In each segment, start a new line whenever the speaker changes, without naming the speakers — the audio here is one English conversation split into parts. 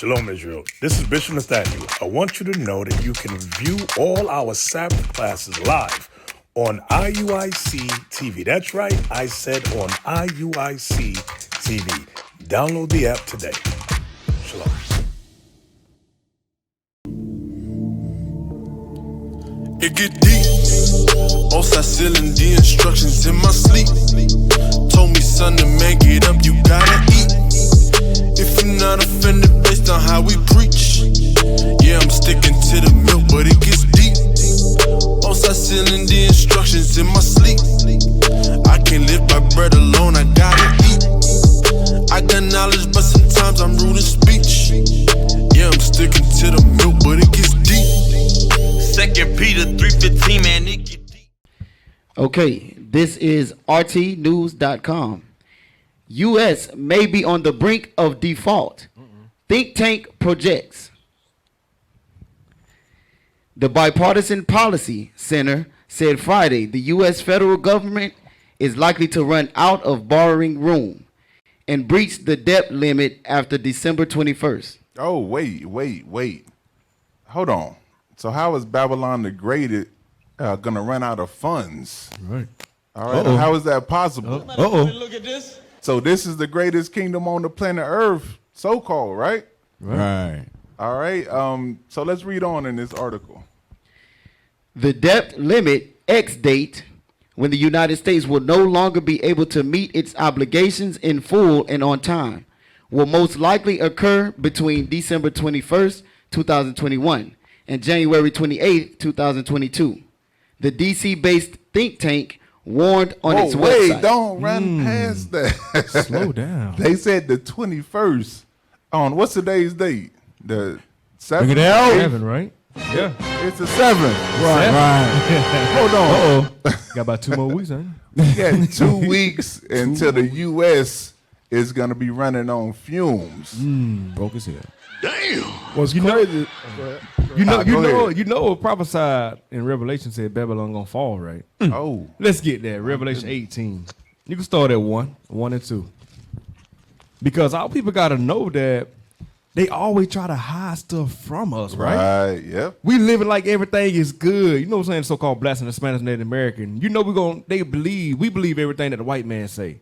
Shalom, Israel. This is Bishop Nathaniel. I want you to know that you can view all our Sabbath classes live on IUIC TV. That's right, I said on IUIC TV. Download the app today. Shalom.
It get deep. Outside ceiling, the instructions in my sleep. Told me, son, to make it up, you gotta eat. If you're not offended based on how we preach, yeah, I'm sticking to the milk, but it gets deep. Outside ceiling, the instructions in my sleep. I can't live by bread alone, I gotta eat. I got knowledge, but sometimes I'm rude in speech. Yeah, I'm sticking to the milk, but it gets deep. 2 Peter 3:15, man, it get deep.
Okay, this is rtnews.com. U.S. may be on the brink of default. Think tank projects. The Bipartisan Policy Center said Friday the U.S. federal government is likely to run out of borrowing room and breach the debt limit after December 21st.
Oh, wait. Hold on. So how is Babylon the Great going to run out of funds?
Right.
All right. How is that possible?
Look at this.
So this is the greatest kingdom on the planet Earth, so-called, right?
Right.
All right. So let's read on in this article.
The debt limit X date, when the United States will no longer be able to meet its obligations in full and on time, will most likely occur between December 21st, 2021 and January 28th, 2022. The DC-based think tank warned on its website.
Wait, don't run past that.
Slow down.
They said the 21st. On what's today's date? The 7th?
Look at that. 7, right? Yeah.
It's the 7th.
Right.
Hold on.
Got about 2 more weeks, ain't
We got 2 weeks until the U.S. is going to be running on fumes.
Broke as hell.
Damn.
What's crazy?
You
go
know,
ahead.
it prophesied in Revelation said Babylon gonna fall, right?
Oh.
Let's get there. Revelation 18. You can start at 1 and 2. Because our people gotta know that they always try to hide stuff from us, right?
Right, yep.
We living like everything is good. You know what I'm saying? So-called blasting the Spanish Native American. You know we believe everything that the white man say. You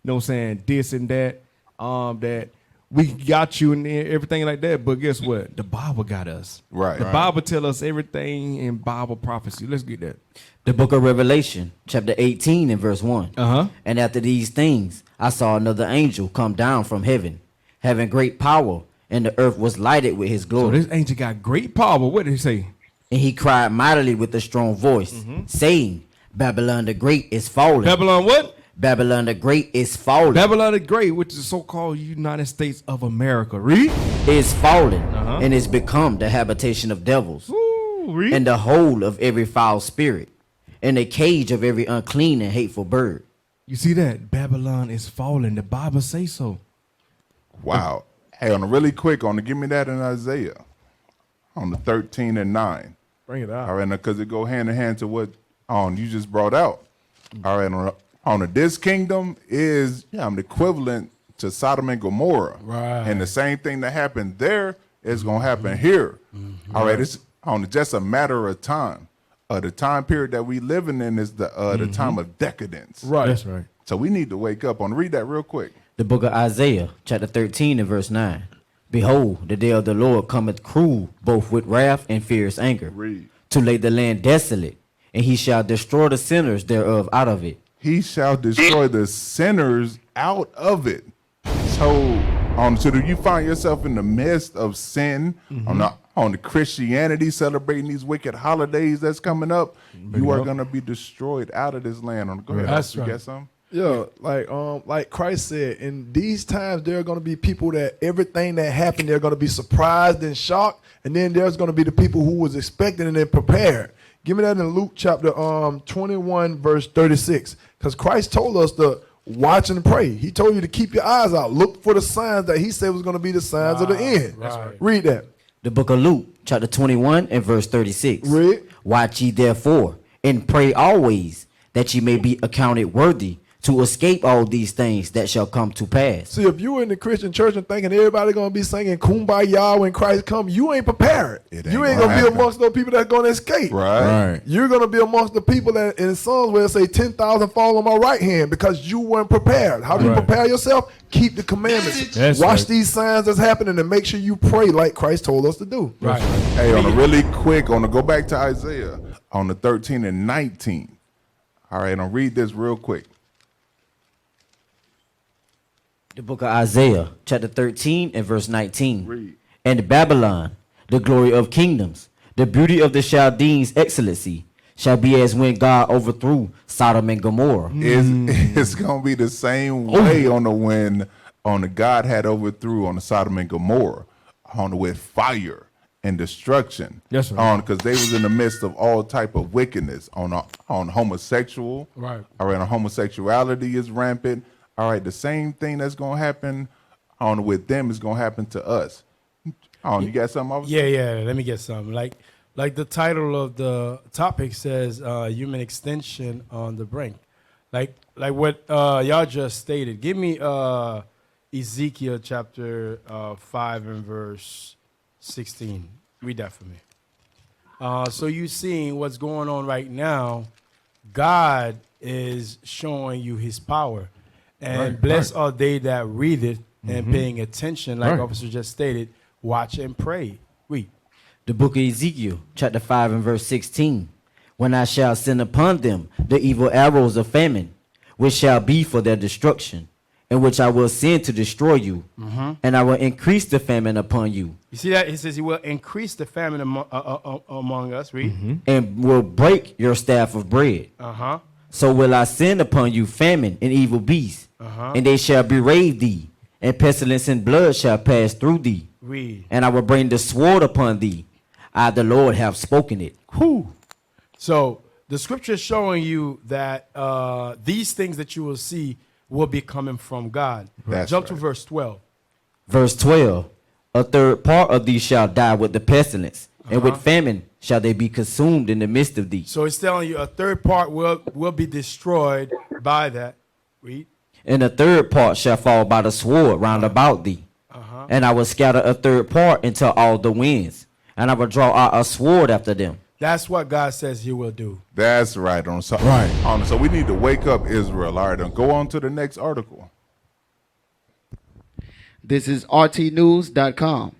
know what I'm saying? This and that, that we got you and everything like that. But guess what? The Bible got us.
Right.
The Bible tell us everything in Bible prophecy. Let's get that.
The book of Revelation, chapter 18 and verse 1. And after these things, I saw another angel come down from heaven, having great power, and the earth was lighted with his
So
glory.
this angel got great power. What did he say?
And he cried mightily with a strong voice, saying, Babylon the Great is fallen.
Babylon what?
Babylon the Great is fallen.
Babylon the Great, which is the so-called United States of America. Read.
Is fallen, and is become the habitation of devils,
Ooh, read.
and the hole of every foul spirit, and the cage of every unclean and hateful bird.
You see that? Babylon is fallen. The Bible say so.
Wow. Hey, on a really quick, give me that in Isaiah on the 13 and 9.
Bring it out.
All right, because it go hand in hand to what you just brought out. All right, this kingdom is the equivalent to Sodom and Gomorrah.
Right.
And the same thing that happened there is going to happen here. All right, it's just a matter of time. The time period that we living in is the time of decadence.
Right.
That's right.
So we need to wake up. Read that real quick.
The book of Isaiah, chapter 13 and verse 9. Behold, the day of the Lord cometh cruel, both with wrath and fierce anger,
Read.
to lay the land desolate, and he shall destroy the sinners thereof out of it.
He shall destroy the sinners out of it. So do you find yourself in the midst of sin on the Christianity, celebrating these wicked holidays that's coming up? You are going to be destroyed out of this land. Go ahead.
That's
you
right.
get some?
Yeah, like Christ said, in these times there are going to be people that everything that happened, they're going to be surprised and shocked, and then there's going to be the people who was expecting and they're prepared. Give me that in Luke chapter 21 verse 36, because Christ told us to watch and pray. He told you to keep your eyes out, look for the signs that he said was going to be the signs of the end.
Right.
Read that.
The book of Luke, chapter 21 and verse 36.
Read.
Watch ye therefore, and pray always, that ye may be accounted worthy to escape all these things that shall come to pass.
See, if you in the Christian church and thinking everybody gonna be singing Kumbaya when Christ come, you ain't prepared. You ain't gonna be amongst those people that's gonna escape.
Right.
You're gonna be amongst the people that in Psalms where it say 10,000 fall on my right hand because you weren't prepared. How do you prepare yourself? Keep the commandments. Watch these signs that's happening and make sure you pray like Christ told us to do.
Right.
Hey, on a really quick, on the go back to Isaiah on the 13 and 19. All right, I'll read this real quick.
The book of Isaiah, chapter 13 and verse 19.
Read.
And Babylon, the glory of kingdoms, the beauty of the Chaldeans' excellency, shall be as when God overthrew Sodom and Gomorrah.
It's gonna be the same way on the God had overthrew on the Sodom and Gomorrah, with fire and destruction.
Yes, sir.
Because they was in the midst of all type of wickedness on homosexual.
Right.
All right, homosexuality is rampant. All right, the same thing that's gonna happen with them is gonna happen to us. You got something? Officer?
Yeah. Let me get something. Like the title of the topic says, human extinction on the brink. Like what y'all just stated. Give me Ezekiel chapter 5 and verse 16. Read that for me. So you seeing what's going on right now. God is showing you his power. And blessed are they that read it and paying attention, like Officer just stated, watch and pray. Read.
The book of Ezekiel, chapter 5 and verse 16. When I shall send upon them the evil arrows of famine, which shall be for their destruction, and which I will send to destroy you, and I will increase the famine upon you.
You see that? He says he will increase the famine among us. Read.
And will break your staff of bread. So will I send upon you famine and evil beasts, and they shall berate thee, and pestilence and blood shall pass through thee.
Read.
And I will bring the sword upon thee. I, the Lord, have spoken it.
Whew. So the scripture is showing you that these things that you will see will be coming from God. Jump to verse 12.
Verse 12. A third part of thee shall die with the pestilence, and with famine shall they be consumed in the midst of thee.
So it's telling you a third part will be destroyed by that. Read.
And a third part shall fall by the sword round about thee. And I will scatter a third part into all the winds, and I will draw out a sword after them.
That's what God says he will do.
That's right. So we need to wake up Israel. All right, and go on to the next article.
This is rtnews.com.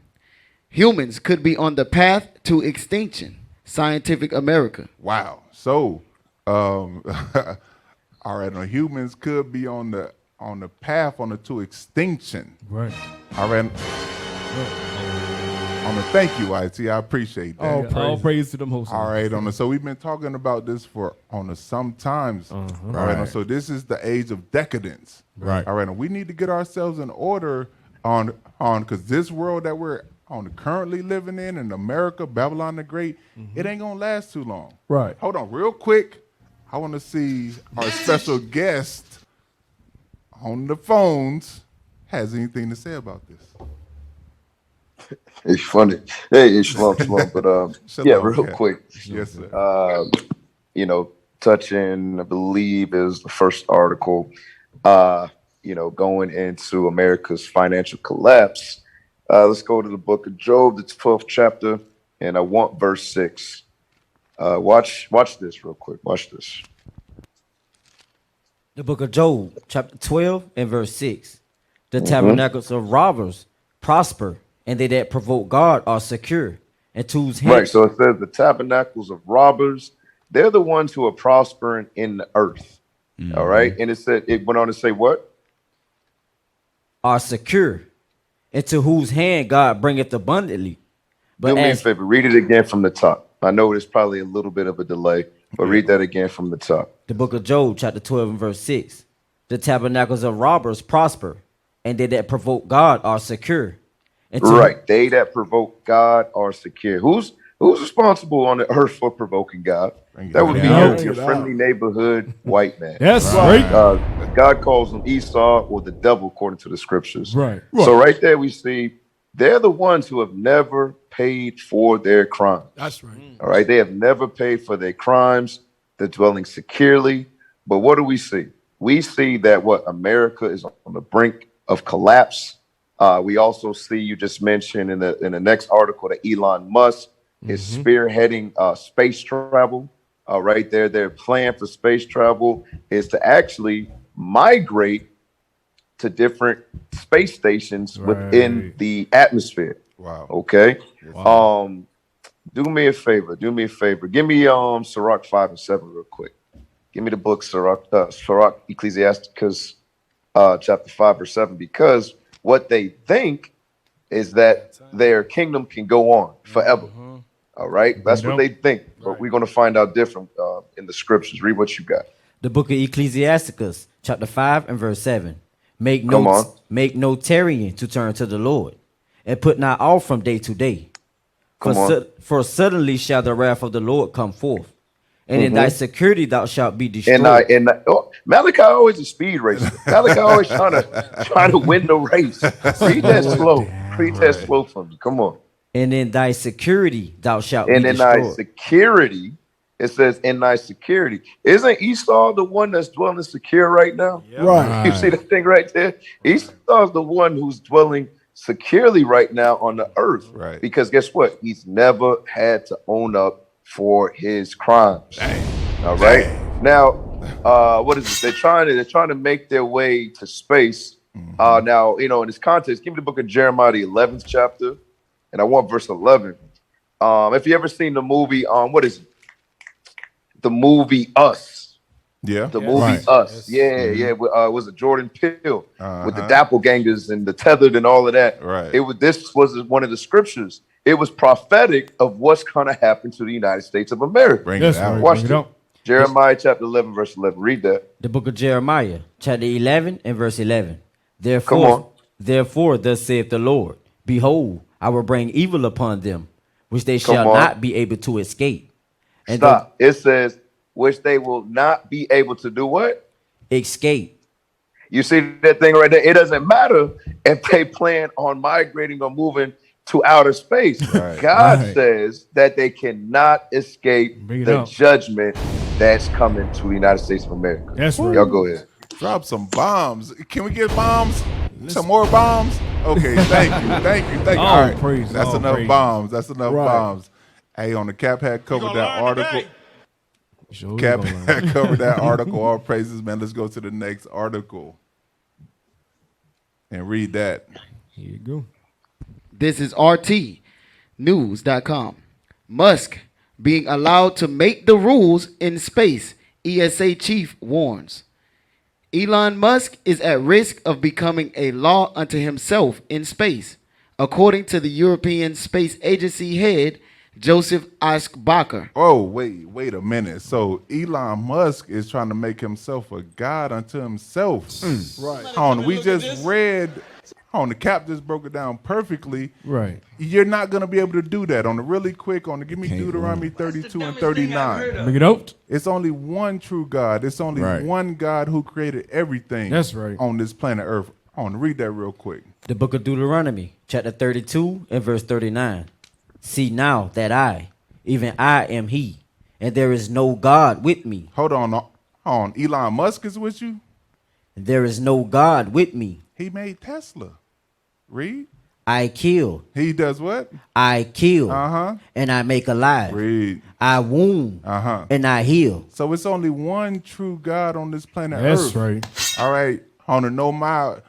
Humans could be on the path to extinction. Scientific America.
Wow. So, all right, humans could be on the path to extinction.
Right.
All right. Thank you, IT. I appreciate that.
All praise to them hosts.
All right, so we've been talking about this for sometimes. All right. So this is the age of decadence.
Right.
All right. And we need to get ourselves in order because this world that we're currently living in America, Babylon the Great, it ain't gonna last too long.
Right.
Hold on, real quick. I want to see our special guest on the phones has anything to say about this.
It's funny. Hey, it's shalom, but
Shalom,
real quick.
Yes, sir.
Touching, I believe, is the first article. Going into America's financial collapse. Let's go to the book of Job, the 12th chapter, and I want verse 6. Watch this real quick. Watch this.
The book of Job, chapter 12 and verse 6. The tabernacles of robbers prosper, and they that provoke God are secure. And to whose hand...
Right, so it says the tabernacles of robbers, they're the ones who are prospering in the earth. All right, and it went on to say what?
Are secure, and to whose hand God bringeth abundantly. But
do me a favor, read it again from the top. I know there's probably a little bit of a delay, but read that again from the top.
The book of Job, chapter 12 and verse 6. The tabernacles of robbers prosper, and they that provoke God are secure.
Right, they that provoke God are secure. Who's responsible on the earth for provoking God? That would be your friendly neighborhood white man.
That's right.
God calls them Esau or the devil, according to the scriptures.
Right.
So right there we see they're the ones who have never paid for their crimes.
That's right.
All right, they have never paid for their crimes. They're dwelling securely. But what do we see? we see that America is on the brink of collapse. We also see, you just mentioned in the next article, that Elon Musk is spearheading space travel. Right there, their plan for space travel is to actually migrate to different space stations within the atmosphere.
Wow.
Okay.
Wow.
Do me a favor. Give me Sirach 5 and 7 real quick. Give me the book Sirach Ecclesiasticus chapter 5 verse 7, because what they think is that their kingdom can go on forever. All right. That's what they think. But we're going to find out different in the scriptures. Read what you got.
The book of Ecclesiasticus, chapter 5 and verse 7. Make no tarrying to turn to the Lord, and put not off from day to day. For suddenly shall the wrath of the Lord come forth, and in thy security thou shalt be destroyed.
Malachi always a speed racer. Malachi always trying to win the race. Read that slow. Read that slow for me. Come on.
And in thy security thou shalt be destroyed.
And in thy security, it says, in thy security. Isn't Esau the one that's dwelling secure right now?
Yep. Right.
You see that thing right there? Esau's the one who's dwelling securely right now on the earth.
Right.
Because guess what? He's never had to own up for his crimes. All right. Now, what is it? They're trying to make their way to space. Now, in this context, give me the book of Jeremiah, the 11th chapter, and I want verse 11. If you ever seen the movie, what is it? The movie Us.
Yeah.
The movie Us. Yeah. Was it Jordan Peele with the doppelgangers and the tethered and all of that?
Right.
This was one of the scriptures. It was prophetic of what's going to happen to the United States of America.
Bring it out.
Watch it. Jeremiah chapter 11, verse 11. Read that.
The book of Jeremiah, chapter 11 and verse 11. Therefore, thus saith the Lord, behold, I will bring evil upon them, which they shall not be able to escape. And
Stop. It says, which they will not be able to do what?
Escape.
You see that thing right there? It doesn't matter if they plan on migrating or moving to outer space.
Right.
God says that they cannot escape the judgment that's coming to the United States of America.
That's right.
Y'all go ahead.
Drop some bombs. Can we get bombs? Some more bombs? Okay, thank you. All right,
praise.
That's enough bombs. That's enough bombs. Hey, on the Cap had covered that article. Cap had covered that article. All praises, man. Let's go to the next article and read that.
Here you go.
This is RTnews.com. Musk being allowed to make the rules in space, ESA chief warns. Elon Musk is at risk of becoming a law unto himself in space, according to the European Space Agency head, Joseph Aschbacher.
Oh, wait a minute. So Elon Musk is trying to make himself a god unto himself. Right. We just read, the Cap just broke it down perfectly.
Right.
You're not going to be able to do that. Really quick, give me Deuteronomy 32 and 39.
Bring it out.
It's only one true God. It's only one God who created everything.
That's right.
On this planet Earth. Read that real quick.
The book of Deuteronomy, chapter 32 and verse 39. See now that I, even I am he, and there is no God with me.
Hold on. Elon Musk is with you?
There is no God with me.
He made Tesla. Read.
I kill.
He does what?
I kill. And I make alive.
Read.
I wound. And I heal.
So it's only one true God on this planet
That's
Earth.
right.
All right. No matter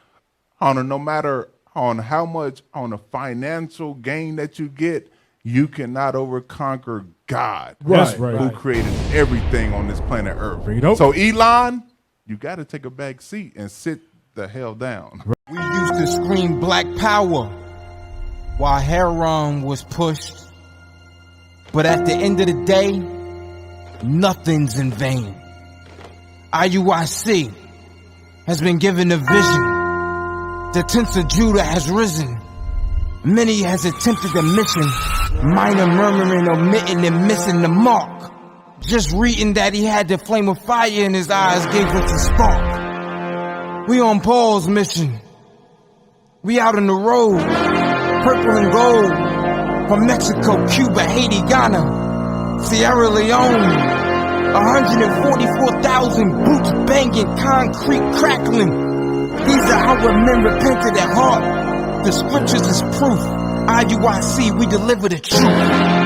on how much on a financial gain that you get, you cannot overconquer God.
That's right.
Who created everything on this planet Earth.
Bring it up.
So Elon, you got to take a back seat and sit the hell down.
We used to scream black power while heroin was pushed. But at the end of the day, nothing's in vain. IUIC has been given a vision. The tents of Judah has risen. Many has attempted the mission. Minor murmuring, omitting, and missing the mark. Just reading that he had the flame of fire in his eyes gave us a spark. We on Paul's mission. We out on the road. Purple and gold. From Mexico, Cuba, Haiti, Ghana, Sierra Leone, 144,000 boots banging, concrete crackling. These are our men repented at heart. The scriptures is proof. IUIC, we deliver the truth.